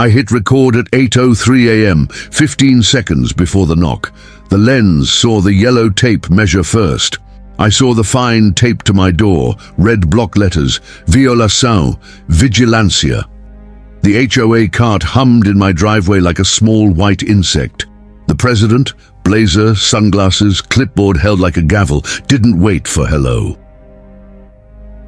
I hit record at 8:03 a.m., 15 seconds before the knock. The lens saw the yellow tape measure first. I saw the fine taped to my door, red block letters, Violação, Vigilancia. The HOA cart hummed in my driveway like a small white insect. The president, blazer, sunglasses, clipboard held like a gavel, didn't wait for hello.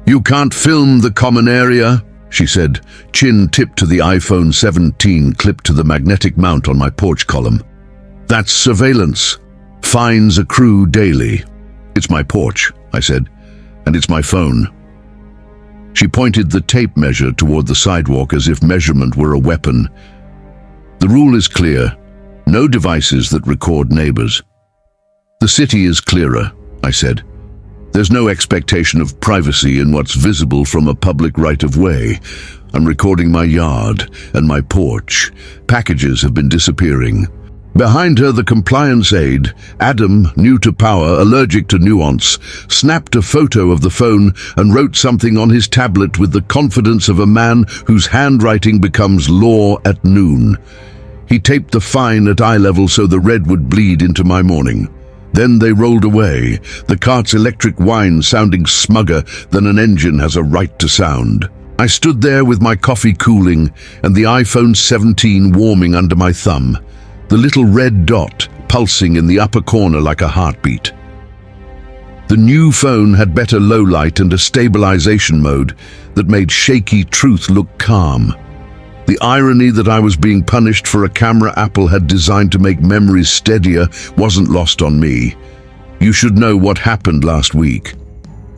"You can't film the common area," she said, chin tipped to the iPhone 17 clipped to the magnetic mount on my porch column. "That's surveillance. Fines accrue daily." "It's my porch," I said, "and it's my phone." She pointed the tape measure toward the sidewalk as if measurement were a weapon. "The rule is clear. No devices that record neighbors." "The city is clearer," I said. "There's no expectation of privacy in what's visible from a public right-of-way. I'm recording my yard and my porch. Packages have been disappearing." Behind her, the compliance aide, Adam, new to power, allergic to nuance, snapped a photo of the phone and wrote something on his tablet with the confidence of a man whose handwriting becomes law at noon. He taped the fine at eye level so the red would bleed into my morning. Then they rolled away, the cart's electric whine sounding smugger than an engine has a right to sound. I stood there with my coffee cooling and the iPhone 17 warming under my thumb, the little red dot pulsing in the upper corner like a heartbeat. The new phone had better low light and a stabilization mode that made shaky truth look calm. The irony that I was being punished for a camera Apple had designed to make memories steadier wasn't lost on me. You should know what happened last week.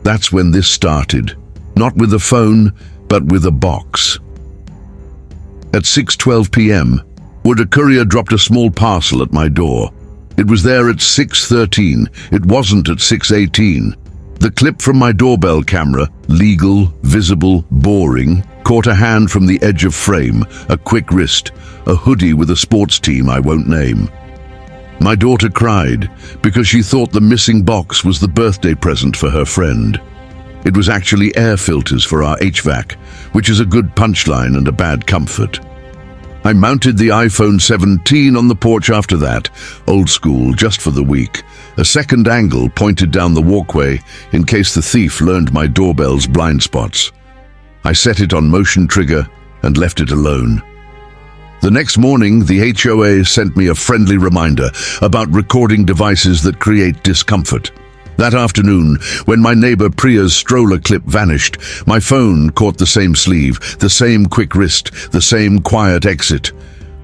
That's when this started. Not with a phone, but with a box. At 6:12 p.m., a courier dropped a small parcel at my door. It was there at 6:13. It wasn't at 6:18. The clip from my doorbell camera, legal, visible, boring, caught a hand from the edge of frame, a quick wrist, a hoodie with a sports team I won't name. My daughter cried because she thought the missing box was the birthday present for her friend. It was actually air filters for our HVAC, which is a good punchline and a bad comfort. I mounted the iPhone 17 on the porch after that, old school, just for the week. A second angle pointed down the walkway in case the thief learned my doorbell's blind spots. I set it on motion trigger and left it alone. The next morning, the HOA sent me a friendly reminder about recording devices that create discomfort. That afternoon, when my neighbor Priya's stroller clip vanished, my phone caught the same sleeve, the same quick wrist, the same quiet exit.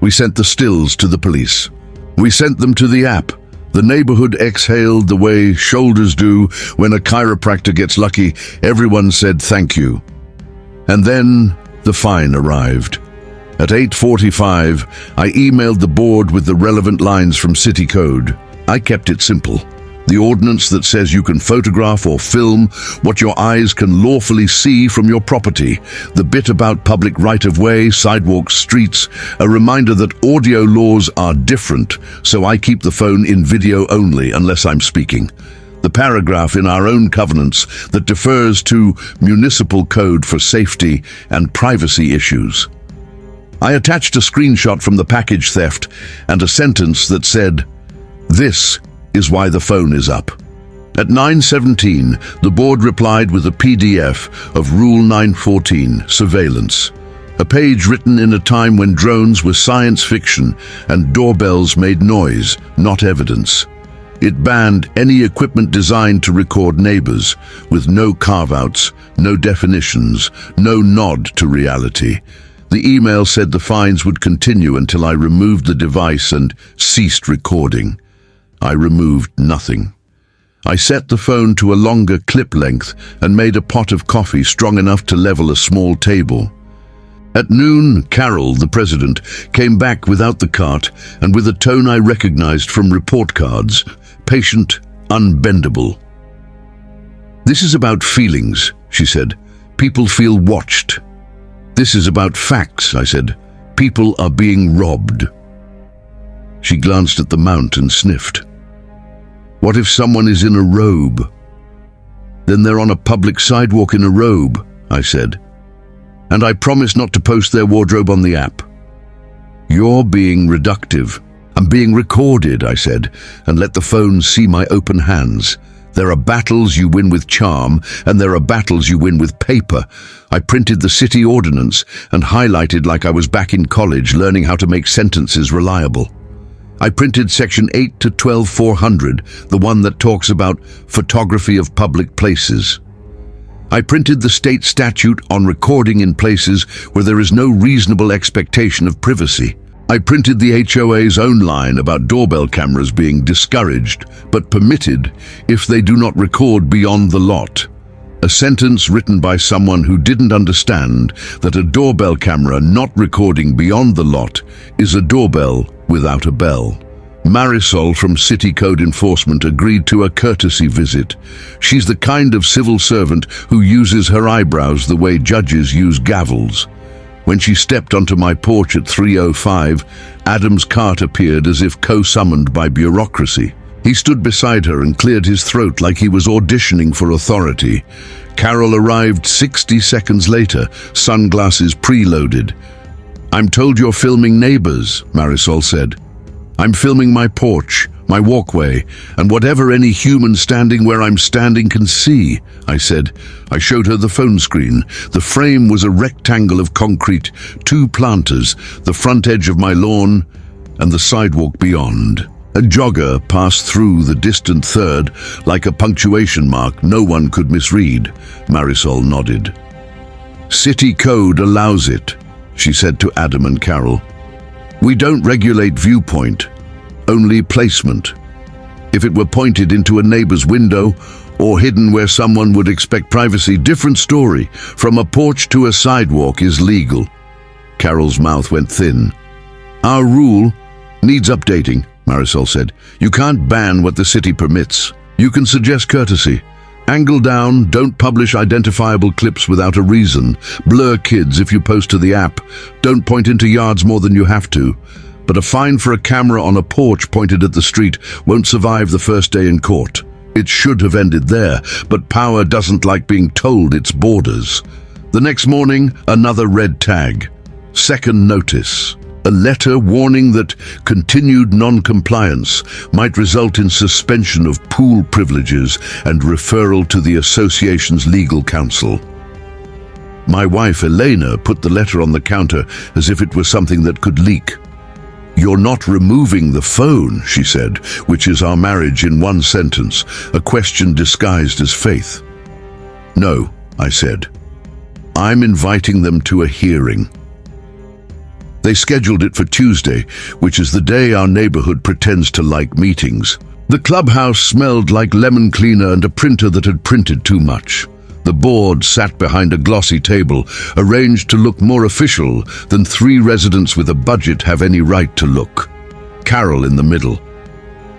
We sent the stills to the police. We sent them to the app. The neighborhood exhaled the way shoulders do when a chiropractor gets lucky. Everyone said thank you. And then the fine arrived. At 8:45, I emailed the board with the relevant lines from City Code. I kept it simple. The ordinance that says you can photograph or film what your eyes can lawfully see from your property, the bit about public right-of-way, sidewalks, streets, a reminder that audio laws are different, so I keep the phone in video only unless I'm speaking. The paragraph in our own covenants that defers to municipal code for safety and privacy issues. I attached a screenshot from the package theft and a sentence that said, "This is why the phone is up." At 9:17, the board replied with a PDF of Rule 914, surveillance. A page written in a time when drones were science fiction and doorbells made noise, not evidence. It banned any equipment designed to record neighbors, with no carve-outs, no definitions, no nod to reality. The email said the fines would continue until I removed the device and ceased recording. I removed nothing. I set the phone to a longer clip length and made a pot of coffee strong enough to level a small table. At noon, Carol, the president, came back without the cart and with a tone I recognized from report cards, patient, unbendable. "This is about feelings," she said. "People feel watched." "This is about facts," I said. "People are being robbed." She glanced at the mount and sniffed. "What if someone is in a robe?" "Then they're on a public sidewalk in a robe," I said. "And I promise not to post their wardrobe on the app." You're being reductive. I'm being recorded, I said, and let the phone see my open hands. There are battles you win with charm, and there are battles you win with paper. I printed the city ordinance and highlighted like I was back in college learning how to make sentences reliable. I printed section 8 to 12,400, the one that talks about photography of public places. I printed the state statute on recording in places where there is no reasonable expectation of privacy. I printed the HOA's own line about doorbell cameras being discouraged, but permitted if they do not record beyond the lot. A sentence written by someone who didn't understand that a doorbell camera not recording beyond the lot is a doorbell without a bell. Marisol from City Code Enforcement agreed to a courtesy visit. She's the kind of civil servant who uses her eyebrows the way judges use gavels. When she stepped onto my porch at 3:05, Adam's cart appeared as if co-summoned by bureaucracy. He stood beside her and cleared his throat like he was auditioning for authority. Carol arrived 60 seconds later, sunglasses preloaded. "I'm told you're filming neighbors," Marisol said. "I'm filming my porch, my walkway, and whatever any human standing where I'm standing can see," I said. I showed her the phone screen. The frame was a rectangle of concrete, 2 planters, the front edge of my lawn, and the sidewalk beyond. A jogger passed through the distant third like a punctuation mark no one could misread. Marisol nodded. "City code allows it," she said to Adam and Carol. "We don't regulate viewpoint, only placement. If it were pointed into a neighbor's window or hidden where someone would expect privacy, different story. From a porch to a sidewalk is legal." Carol's mouth went thin. "Our rule needs updating," Marisol said. "You can't ban what the city permits. You can suggest courtesy. Angle down, don't publish identifiable clips without a reason. Blur kids if you post to the app. Don't point into yards more than you have to. But a fine for a camera on a porch pointed at the street won't survive the first day in court. It should have ended there, but power doesn't like being told its borders." The next morning, another red tag. Second notice. A letter warning that continued non-compliance might result in suspension of pool privileges and referral to the association's legal counsel. My wife, Elena, put the letter on the counter as if it was something that could leak. "You're not removing the phone," she said, which is our marriage in one sentence, a question disguised as faith. "No," I said. "I'm inviting them to a hearing." They scheduled it for Tuesday, which is the day our neighborhood pretends to like meetings. The clubhouse smelled like lemon cleaner and a printer that had printed too much. The board sat behind a glossy table, arranged to look more official than 3 residents with a budget have any right to look. Carol in the middle.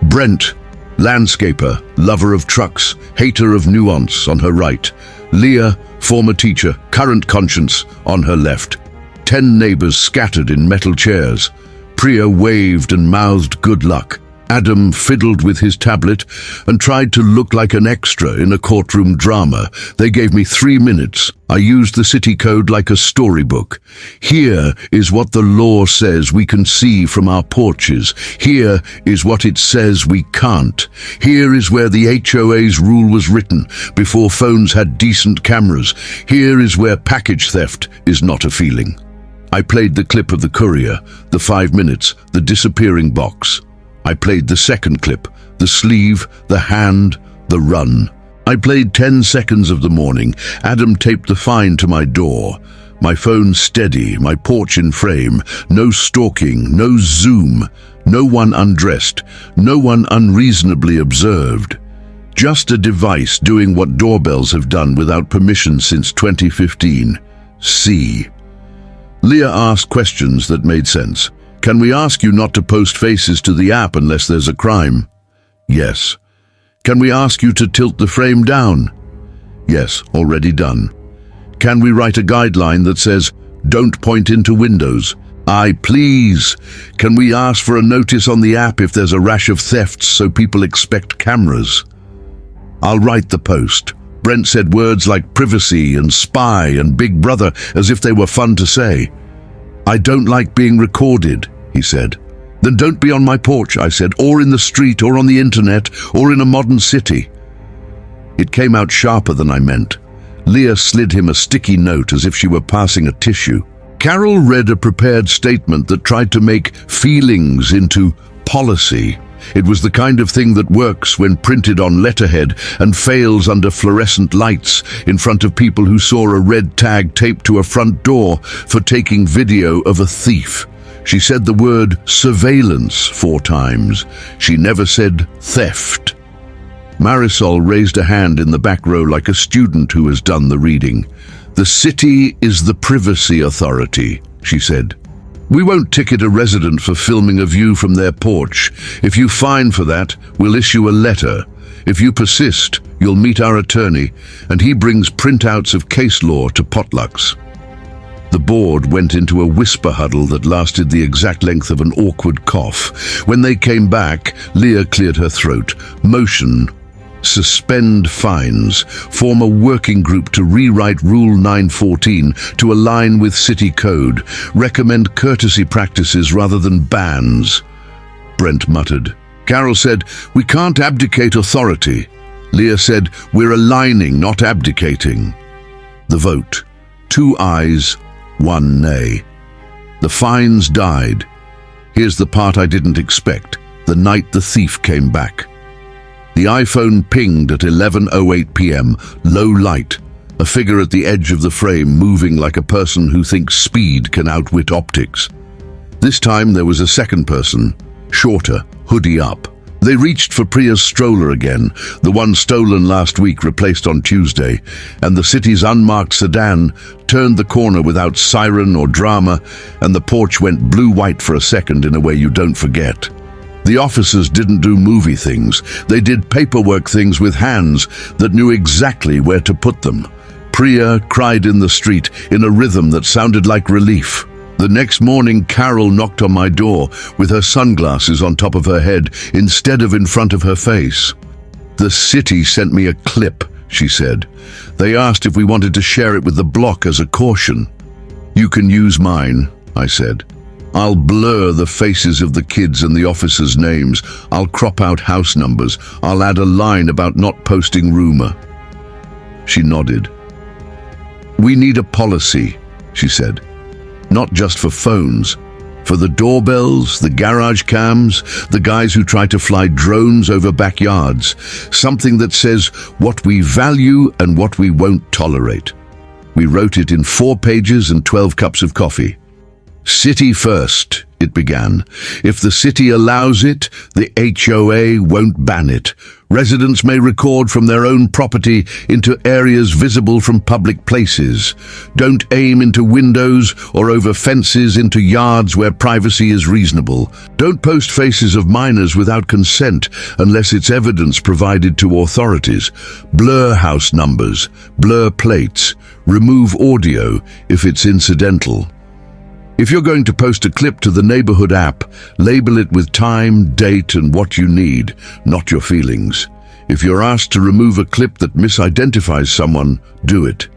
Brent, landscaper, lover of trucks, hater of nuance, on her right. Leah, former teacher, current conscience, on her left. 10 neighbors scattered in metal chairs. Priya waved and mouthed good luck. Adam fiddled with his tablet and tried to look like an extra in a courtroom drama. They gave me 3 minutes. I used the city code like a storybook. Here is what the law says we can see from our porches. Here is what it says we can't. Here is where the HOA's rule was written, before phones had decent cameras. Here is where package theft is not a feeling. I played the clip of the courier, the 5 minutes, the disappearing box. I played the second clip, the sleeve, the hand, the run. I played 10 seconds of the morning. Adam taped the fine to my door. My phone steady, my porch in frame. No stalking, no zoom. No one undressed, no one unreasonably observed. Just a device doing what doorbells have done without permission since 2015. See. Leah asked questions that made sense. Can we ask you not to post faces to the app unless there's a crime? Yes. Can we ask you to tilt the frame down? Yes, already done. Can we write a guideline that says, don't point into windows? Aye, please. Can we ask for a notice on the app if there's a rash of thefts so people expect cameras? I'll write the post. Brent said words like privacy and spy and big brother as if they were fun to say. I don't like being recorded, he said. Then don't be on my porch, I said, or in the street, or on the internet, or in a modern city. It came out sharper than I meant. Leah slid him a sticky note as if she were passing a tissue. Carol read a prepared statement that tried to make feelings into policy. It was the kind of thing that works when printed on letterhead and fails under fluorescent lights in front of people who saw a red tag taped to a front door for taking video of a thief. She said the word surveillance 4 times. She never said theft. Marisol raised a hand in the back row like a student who has done the reading. The city is the privacy authority, she said. We won't ticket a resident for filming a view from their porch. If you fine for that, we'll issue a letter. If you persist, you'll meet our attorney, and he brings printouts of case law to potlucks. The board went into a whisper huddle that lasted the exact length of an awkward cough. When they came back, Leah cleared her throat. Motion. Suspend fines. Form a working group to rewrite Rule 914 to align with city code. Recommend courtesy practices rather than bans. Brent muttered. Carol said, we can't abdicate authority. Leah said, we're aligning, not abdicating. The vote. 2 ayes, 1 nay. The fines died. Here's the part I didn't expect. The night the thief came back. The iPhone pinged at 11:08 p.m., low light, a figure at the edge of the frame moving like a person who thinks speed can outwit optics. This time there was a second person, shorter, hoodie up. They reached for Priya's stroller again, the one stolen last week replaced on Tuesday, and the city's unmarked sedan turned the corner without siren or drama, and the porch went blue-white for a second in a way you don't forget. The officers didn't do movie things. They did paperwork things with hands that knew exactly where to put them. Priya cried in the street in a rhythm that sounded like relief. The next morning, Carol knocked on my door with her sunglasses on top of her head instead of in front of her face. The city sent me a clip, she said. They asked if we wanted to share it with the block as a caution. You can use mine, I said. I'll blur the faces of the kids and the officers' names. I'll crop out house numbers. I'll add a line about not posting rumor. She nodded. We need a policy, she said. Not just for phones. For the doorbells, the garage cams, the guys who try to fly drones over backyards. Something that says what we value and what we won't tolerate. We wrote it in 4 pages and 12 cups of coffee. City first, it began. If the city allows it, the HOA won't ban it. Residents may record from their own property into areas visible from public places. Don't aim into windows or over fences into yards where privacy is reasonable. Don't post faces of minors without consent unless it's evidence provided to authorities. Blur house numbers, blur plates, remove audio if it's incidental. If you're going to post a clip to the neighborhood app, label it with time, date, and what you need, not your feelings. If you're asked to remove a clip that misidentifies someone, do it.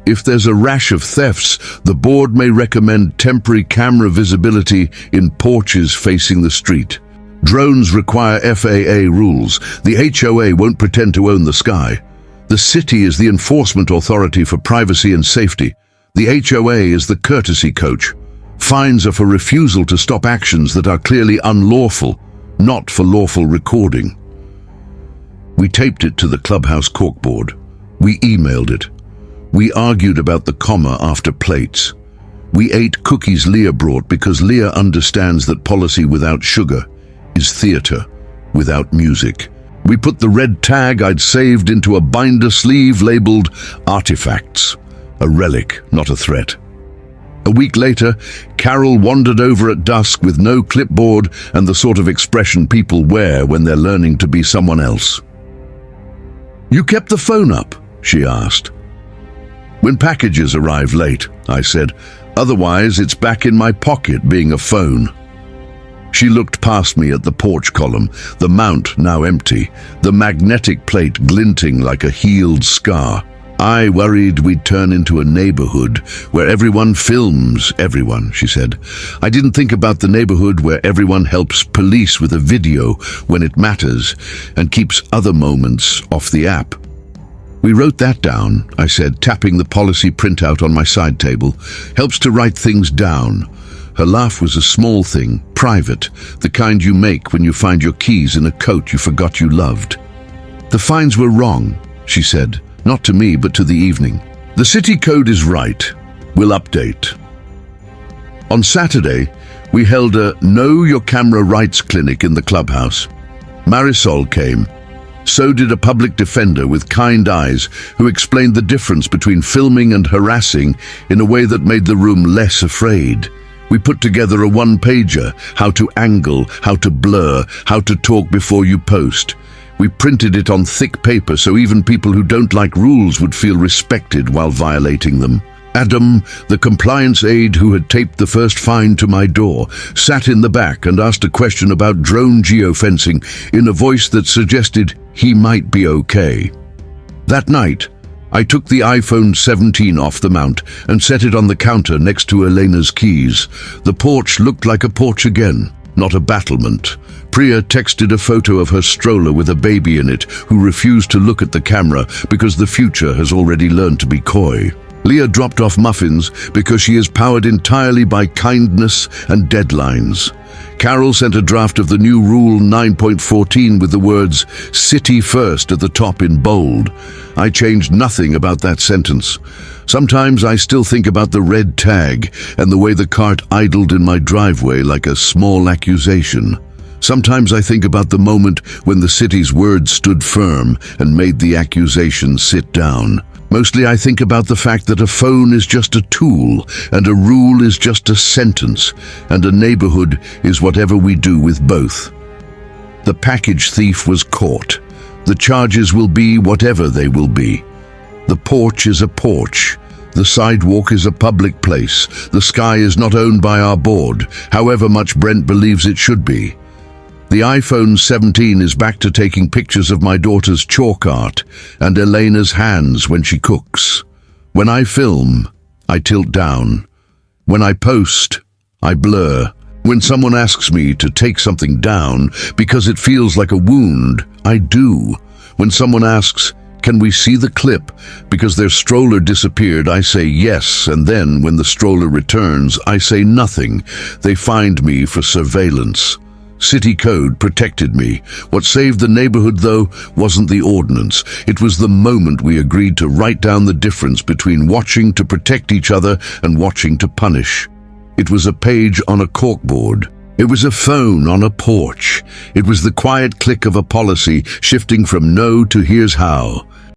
If there's a rash of thefts, the board may recommend temporary camera visibility in porches facing the street. Drones require FAA rules. The HOA won't pretend to own the sky. The city is the enforcement authority for privacy and safety. The HOA is the courtesy coach. Fines are for refusal to stop actions that are clearly unlawful, not for lawful recording. We taped it to the clubhouse corkboard. We emailed it. We argued about the comma after plates. We ate cookies Leah brought because Leah understands that policy without sugar is theater without music. We put the red tag I'd saved into a binder sleeve labeled Artifacts, a relic, not a threat. A week later, Carol wandered over at dusk with no clipboard and the sort of expression people wear when they're learning to be someone else. You kept the phone up? She asked. When packages arrive late, I said. Otherwise, it's back in my pocket being a phone. She looked past me at the porch column, the mount now empty, the magnetic plate glinting like a healed scar. I worried we'd turn into a neighborhood where everyone films everyone, she said. I didn't think about the neighborhood where everyone helps police with a video when it matters and keeps other moments off the app. We wrote that down, I said, tapping the policy printout on my side table. Helps to write things down. Her laugh was a small thing, private, the kind you make when you find your keys in a coat you forgot you loved. The fines were wrong, she said, not to me but to the evening. The city code is right. We'll update. On Saturday, we held a Know Your Camera Rights clinic in the clubhouse. Marisol came. So did a public defender with kind eyes who explained the difference between filming and harassing in a way that made the room less afraid. We put together a one-pager, how to angle, how to blur, how to talk before you post. We printed it on thick paper so even people who don't like rules would feel respected while violating them. Adam, the compliance aide who had taped the first fine to my door, sat in the back and asked a question about drone geofencing in a voice that suggested he might be okay. That night, I took the iPhone 17 off the mount and set it on the counter next to Elena's keys. The porch looked like a porch again, not a battlement. Priya texted a photo of her stroller with a baby in it who refused to look at the camera because the future has already learned to be coy. Leah dropped off muffins because she is powered entirely by kindness and deadlines. Carol sent a draft of the new Rule 9.14 with the words "City First" at the top in bold. I changed nothing about that sentence. Sometimes I still think about the red tag and the way the cart idled in my driveway like a small accusation. Sometimes I think about the moment when the city's words stood firm and made the accusation sit down. Mostly I think about the fact that a phone is just a tool, and a rule is just a sentence, and a neighborhood is whatever we do with both. The package thief was caught. The charges will be whatever they will be. The porch is a porch. The sidewalk is a public place. The sky is not owned by our board, however much Brent believes it should be. The iPhone 17 is back to taking pictures of my daughter's chalk art and Elena's hands when she cooks. When I film, I tilt down. When I post, I blur. When someone asks me to take something down because it feels like a wound, I do. When someone asks, "Can we see the clip?" because their stroller disappeared, I say yes, and then when the stroller returns, I say nothing. They find me for surveillance. City code protected me. What saved the neighborhood, though, wasn't the ordinance. It was the moment we agreed to write down the difference between watching to protect each other and watching to punish. It was a page on a corkboard. It was a phone on a porch. It was the quiet click of a policy shifting from no to here's how.